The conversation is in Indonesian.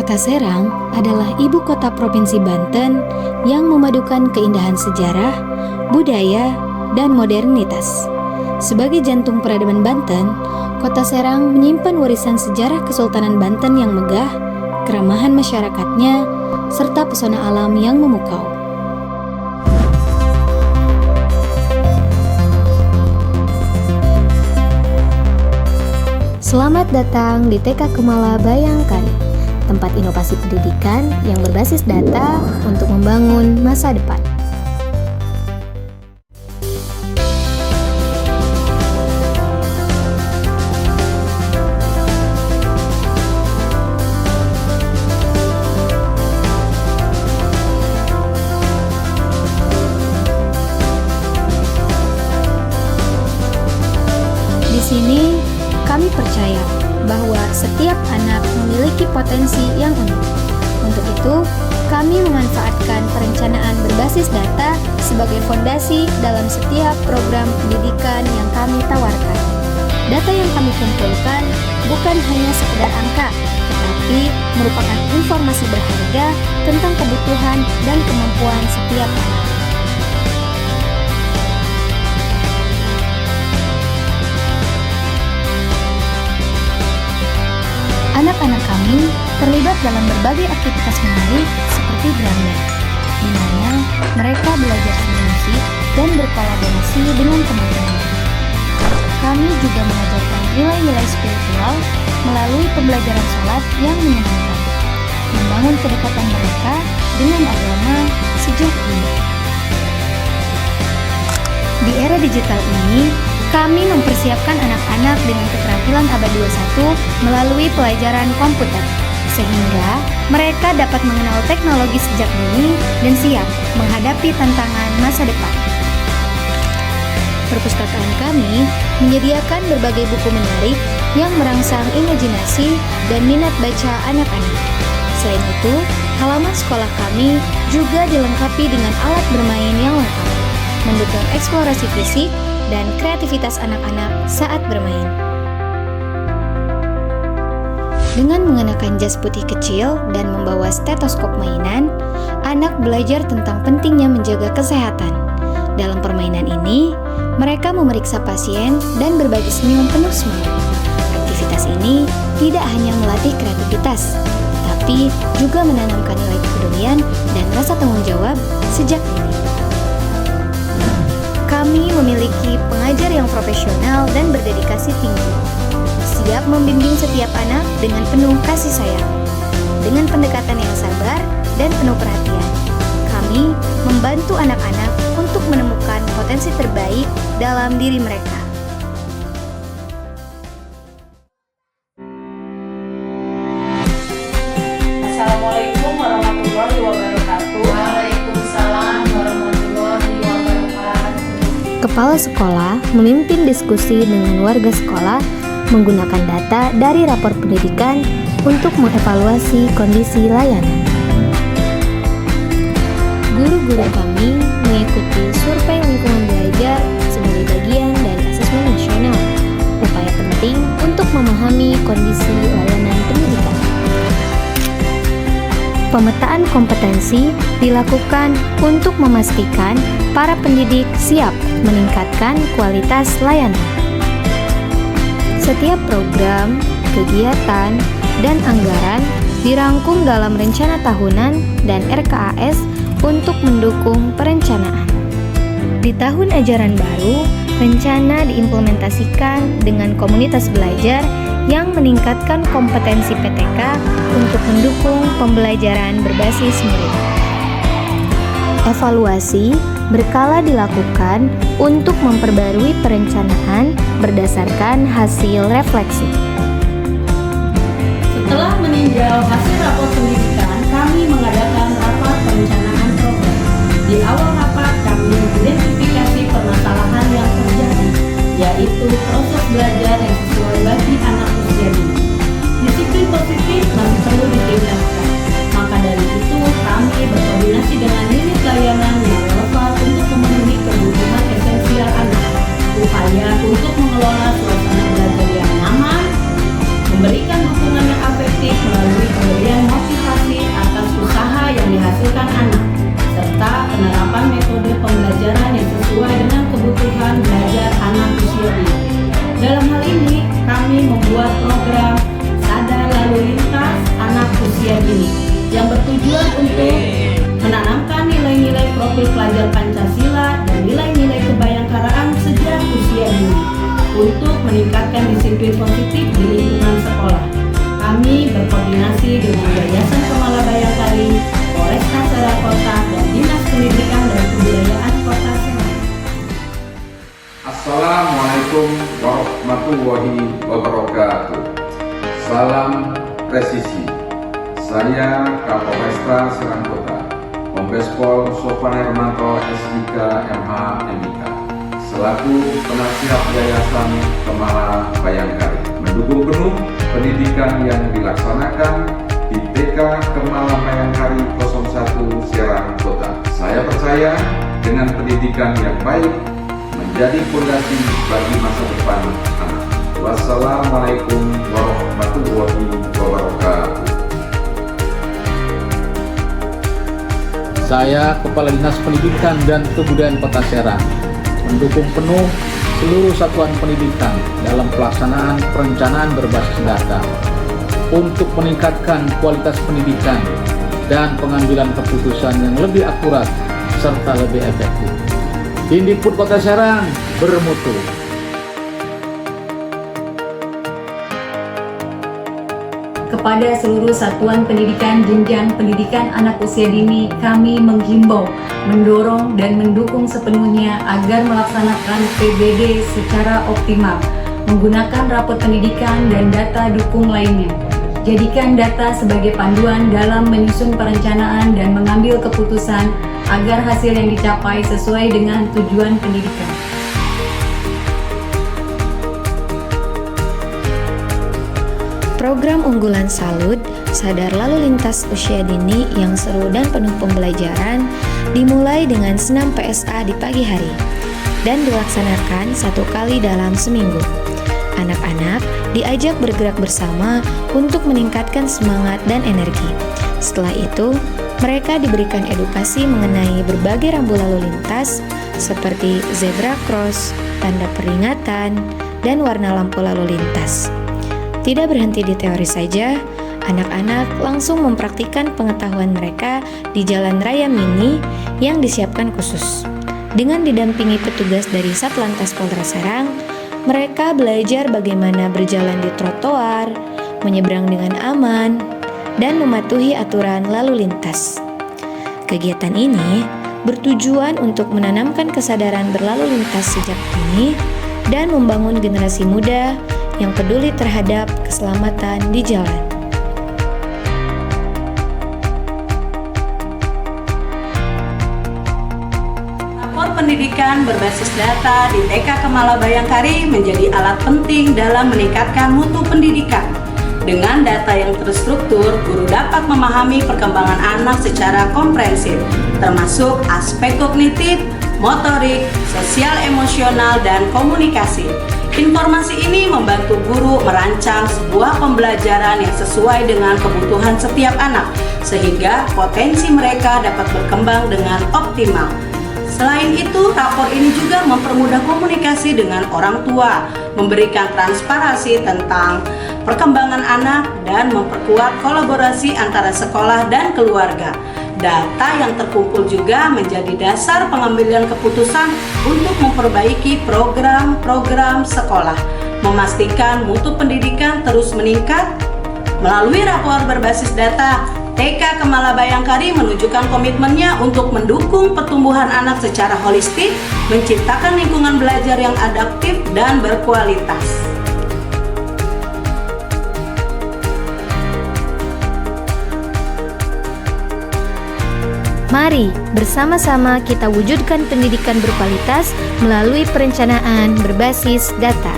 Kota Serang adalah ibu kota Provinsi Banten yang memadukan keindahan sejarah, budaya, dan modernitas. Sebagai jantung peradaban Banten, Kota Serang menyimpan warisan sejarah Kesultanan Banten yang megah, keramahan masyarakatnya, serta pesona alam yang memukau. Selamat datang di TK Kumala Bayangkari, tempat inovasi pendidikan yang berbasis data untuk membangun masa depan. Di sini kami percaya bahwa setiap anak memiliki potensi yang unik. Untuk itu, kami memanfaatkan perencanaan berbasis data sebagai fondasi dalam setiap program pendidikan yang kami tawarkan. Data yang kami kumpulkan bukan hanya sekedar angka, tetapi merupakan informasi berharga tentang kebutuhan dan kemampuan setiap anak. Anak-anak kami terlibat dalam berbagai aktivitas menarik seperti drum band, di mana mereka belajar musik dan berkolaborasi dengan teman-teman. Kami juga mengajarkan nilai-nilai spiritual melalui pembelajaran sholat yang menyenangkan, membangun kedekatan mereka dengan agama sejak dini. Di era digital ini, kami mempersiapkan anak-anak dengan keterampilan abad 21 melalui pelajaran komputer, sehingga mereka dapat mengenal teknologi sejak dini dan siap menghadapi tantangan masa depan. Perpustakaan kami menyediakan berbagai buku menarik yang merangsang imajinasi dan minat baca anak-anak. Selain itu, halaman sekolah kami juga dilengkapi dengan alat bermain yang lengkap, mendukung eksplorasi fisik dan kreativitas anak-anak saat bermain. Dengan mengenakan jas putih kecil dan membawa stetoskop mainan, anak belajar tentang pentingnya menjaga kesehatan. Dalam permainan ini, mereka memeriksa pasien dan berbagi senyum penuh semangat. Aktivitas ini tidak hanya melatih kreativitas, tapi juga menanamkan nilai kepedulian dan rasa tanggung jawab sejak dini. Kami memiliki pengajar yang profesional dan berdedikasi tinggi, siap membimbing setiap anak dengan penuh kasih sayang. Dengan pendekatan yang sabar dan penuh perhatian, kami membantu anak-anak untuk menemukan potensi terbaik dalam diri mereka. Assalamualaikum warahmatullahi wabarakatuh. Waalaikumsalam warahmatullahi wabarakatuh. Kepala sekolah memimpin diskusi dengan warga sekolah menggunakan data dari rapor pendidikan untuk mengevaluasi kondisi layanan. Guru-guru kami mengikuti survei lingkungan belajar sebagai bagian dari asesmen nasional, upaya penting untuk memahami kondisi layanan pendidikan. Pemetaan kompetensi dilakukan untuk memastikan para pendidik siap meningkatkan kualitas layanan. Setiap program, kegiatan, dan anggaran dirangkum dalam rencana tahunan dan RKAS untuk mendukung perencanaan. Di tahun ajaran baru, rencana diimplementasikan dengan komunitas belajar yang meningkatkan kompetensi PTK untuk mendukung pembelajaran berbasis murid. Evaluasi berkala dilakukan untuk memperbarui perencanaan berdasarkan hasil refleksi. Setelah meninjau hasil rapor pendidikan, kami mengadakan rapat perencanaan program. Di awal rapat, kami mengidentifikasi permasalahan yang terjadi, yaitu proses belajar yang sesuai bagi anak usia dini. Disiplin positif masih perlu ditingkatkan. Maka dari itu, kami berkoordinasi dengan unit layanan yang relevan untuk memenuhi kebutuhan esensial anak. Upaya untuk mengelola suasana belajar yang nyaman, memberikan dukungan yang efektif melalui pemberian motivasi Dalam hal ini, kami membuat program Sadar Lalu Lintas Anak Usia Dini yang bertujuan untuk menanamkan nilai-nilai profil pelajar Pancasila dan nilai-nilai kebayangkaraan sejak usia dini untuk meningkatkan disiplin positif di lingkungan sekolah. Kami berkoordinasi dengan Yayasan Kemala Bayangkari, Polresta Serang Kota, dan Dinas Pendidikan dan Kebudayaan Kota Serang. Assalamualaikum warahmatullahi wabarakatuh. Salam presisi. Saya Kapolresta Serang Kota, Kombes Pol Sofan Hermanto SIK MH MIK, selaku penasihat Yayasan Kemala Bayangkari, mendukung penuh pendidikan yang dilaksanakan di TK Kemala Bayangkari 01 Serang Kota. Saya percaya dengan pendidikan yang baik menjadi fondasi bagi masa depan anak. Wassalamualaikum warahmatullahi wabarakatuh. Saya Kepala Dinas Pendidikan dan Kebudayaan Kota Serang mendukung penuh seluruh satuan pendidikan dalam pelaksanaan perencanaan berbasis data untuk meningkatkan kualitas pendidikan dan pengambilan keputusan yang lebih akurat serta lebih efektif. Dindikbud Kota Serang bermutu. Kepada seluruh satuan pendidikan jenjang pendidikan anak usia dini, kami menghimbau, mendorong, dan mendukung sepenuhnya agar melaksanakan PBD secara optimal, menggunakan rapot pendidikan dan data dukung lainnya. Jadikan data sebagai panduan dalam menyusun perencanaan dan mengambil keputusan agar hasil yang dicapai sesuai dengan tujuan pendidikan. Program unggulan Salut, Sadar Lalu Lintas Usia Dini yang seru dan penuh pembelajaran dimulai dengan senam PSA di pagi hari dan dilaksanakan 1 kali dalam seminggu. Anak-anak diajak bergerak bersama untuk meningkatkan semangat dan energi. Setelah itu, mereka diberikan edukasi mengenai berbagai rambu lalu lintas seperti zebra cross, tanda peringatan, dan warna lampu lalu lintas. Tidak berhenti di teori saja, anak-anak langsung mempraktikkan pengetahuan mereka di jalan raya mini yang disiapkan khusus. Dengan didampingi petugas dari Satlantas Polres Serang, mereka belajar bagaimana berjalan di trotoar, menyeberang dengan aman, dan mematuhi aturan lalu lintas. Kegiatan ini bertujuan untuk menanamkan kesadaran berlalu lintas sejak dini dan membangun generasi muda yang peduli terhadap keselamatan di jalan. Rapor pendidikan berbasis data di TK Kemala Bayangkari menjadi alat penting dalam meningkatkan mutu pendidikan. Dengan data yang terstruktur, guru dapat memahami perkembangan anak secara komprehensif, termasuk aspek kognitif, motorik, sosial emosional, dan komunikasi. Informasi ini membantu guru merancang sebuah pembelajaran yang sesuai dengan kebutuhan setiap anak, sehingga potensi mereka dapat berkembang dengan optimal. Selain itu, rapor ini juga mempermudah komunikasi dengan orang tua, memberikan transparansi tentang perkembangan anak, dan memperkuat kolaborasi antara sekolah dan keluarga. Data yang terkumpul juga menjadi dasar pengambilan keputusan untuk memperbaiki program-program sekolah, memastikan mutu pendidikan terus meningkat. Melalui rapor berbasis data, TK Kemala Bayangkari menunjukkan komitmennya untuk mendukung pertumbuhan anak secara holistik, menciptakan lingkungan belajar yang adaptif dan berkualitas. Mari bersama-sama kita wujudkan pendidikan berkualitas melalui perencanaan berbasis data.